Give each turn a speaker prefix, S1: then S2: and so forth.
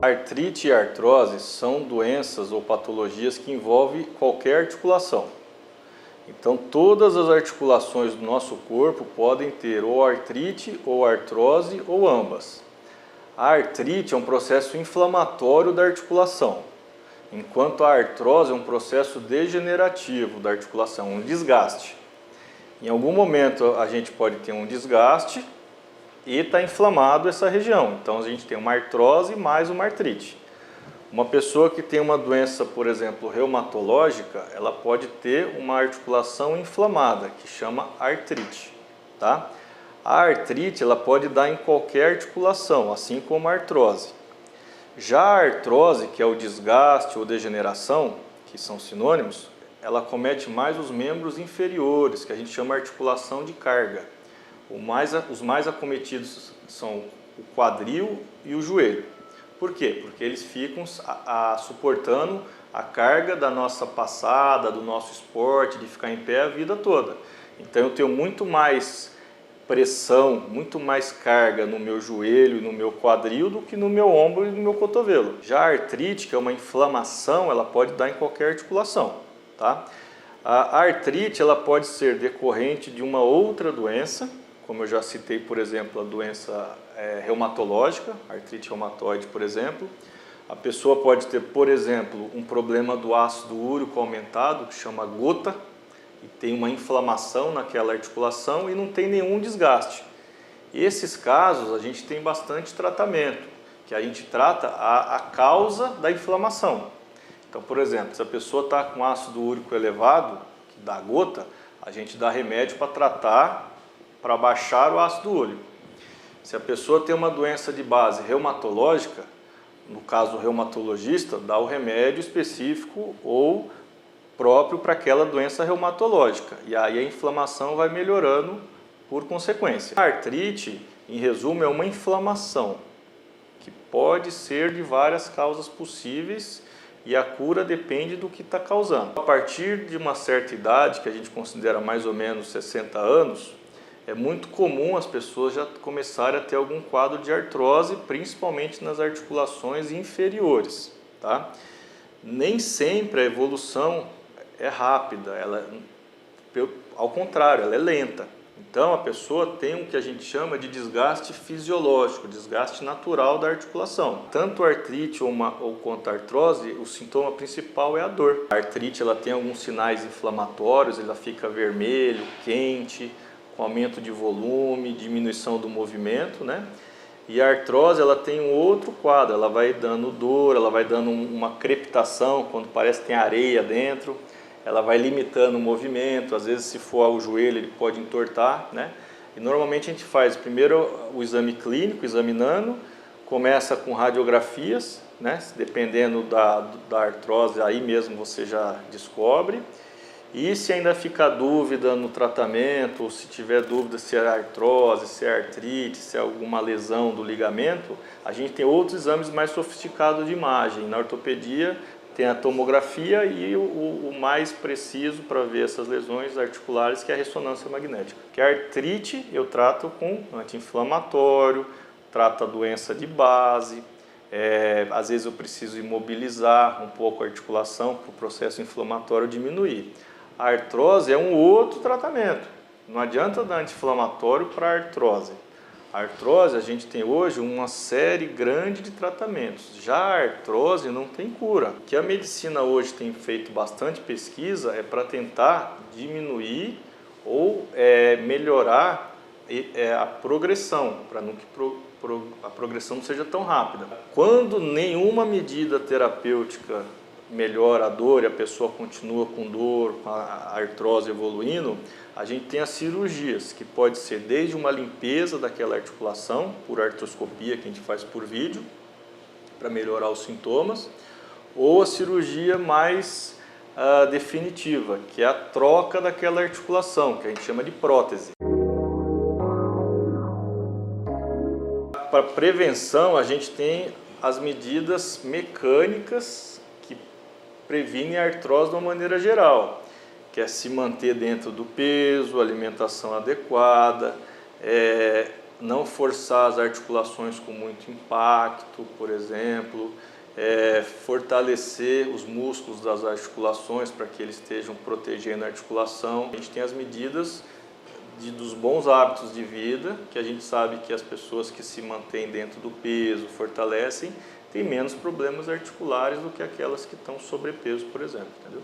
S1: Artrite e artrose são doenças ou patologias que envolvem qualquer articulação. Então, todas as articulações do nosso corpo podem ter ou artrite, ou artrose, ou ambas. A artrite é um processo inflamatório da articulação, enquanto a artrose é um processo degenerativo da articulação, um desgaste. Em algum momento a gente pode ter um desgaste e está inflamado essa região. Então a gente tem uma artrose mais uma artrite. Uma pessoa que tem uma doença, por exemplo, reumatológica, ela pode ter uma articulação inflamada, que chama artrite, tá? A artrite ela pode dar em qualquer articulação, assim como a artrose. Já a artrose, que é o desgaste ou degeneração, que são sinônimos, ela comete mais os membros inferiores, que a gente chama de articulação de carga. Os mais acometidos são o quadril e o joelho. Por quê? Porque eles ficam suportando a carga da nossa passada, do nosso esporte, de ficar em pé a vida toda. Então eu tenho muito mais pressão, muito mais carga no meu joelho e no meu quadril do que no meu ombro e no meu cotovelo. Já a artrite, que é uma inflamação, ela pode dar em qualquer articulação, tá? A artrite ela pode ser decorrente de uma outra doença, como eu já citei, por exemplo, a doença reumatológica, artrite reumatoide, por exemplo. A pessoa pode ter, por exemplo, um problema do ácido úrico aumentado, que chama gota, e tem uma inflamação naquela articulação e não tem nenhum desgaste. E esses casos a gente tem bastante tratamento, que a gente trata a causa da inflamação. Então, por exemplo, se a pessoa está com ácido úrico elevado, que dá gota, a gente dá remédio para tratar, para baixar o ácido úrico. Se a pessoa tem uma doença de base reumatológica, no caso o reumatologista dá o remédio específico ou próprio para aquela doença reumatológica. E aí a inflamação vai melhorando por consequência. A artrite, em resumo, é uma inflamação que pode ser de várias causas possíveis e a cura depende do que está causando. A partir de uma certa idade, que a gente considera mais ou menos 60 anos, é muito comum as pessoas já começarem a ter algum quadro de artrose, principalmente nas articulações inferiores, tá? Nem sempre a evolução é rápida, ao contrário, ela é lenta. Então a pessoa tem o que a gente chama de desgaste fisiológico, desgaste natural da articulação. Tanto a artrite ou quanto a artrose, o sintoma principal é a dor. A artrite ela tem alguns sinais inflamatórios, ela fica vermelho, quente, com aumento de volume, diminuição do movimento, né? E a artrose ela tem um outro quadro, ela vai dando dor, ela vai dando uma crepitação, quando parece que tem areia dentro, ela vai limitando o movimento, às vezes se for ao joelho ele pode entortar, né? E normalmente a gente faz primeiro o exame clínico, examinando, começa com radiografias, né? Dependendo da artrose, aí mesmo você já descobre. E se ainda ficar dúvida no tratamento, ou se tiver dúvida se é artrose, se é artrite, se é alguma lesão do ligamento, a gente tem outros exames mais sofisticados de imagem. Na ortopedia tem a tomografia e o mais preciso para ver essas lesões articulares, que é a ressonância magnética. Que a artrite eu trato com anti-inflamatório, trato a doença de base, às vezes eu preciso imobilizar um pouco a articulação para o processo inflamatório diminuir. A artrose é um outro tratamento, não adianta dar anti-inflamatório para a artrose. A artrose, a gente tem hoje uma série grande de tratamentos, já a artrose não tem cura. O que a medicina hoje tem feito bastante pesquisa é para tentar diminuir ou melhorar a progressão, para que a progressão não seja tão rápida. Quando nenhuma medida terapêutica melhora a dor e a pessoa continua com dor, com a artrose evoluindo, a gente tem as cirurgias, que pode ser desde uma limpeza daquela articulação, por artroscopia, que a gente faz por vídeo, para melhorar os sintomas, ou a cirurgia mais definitiva, que é a troca daquela articulação, que a gente chama de prótese. Para prevenção, a gente tem as medidas mecânicas que previnem a artrose de uma maneira geral, que é se manter dentro do peso, alimentação adequada, não forçar as articulações com muito impacto, por exemplo, fortalecer os músculos das articulações para que eles estejam protegendo a articulação. A gente tem as medidas dos bons hábitos de vida, que a gente sabe que as pessoas que se mantêm dentro do peso, fortalecem, têm menos problemas articulares do que aquelas que estão sobrepeso, por exemplo, entendeu?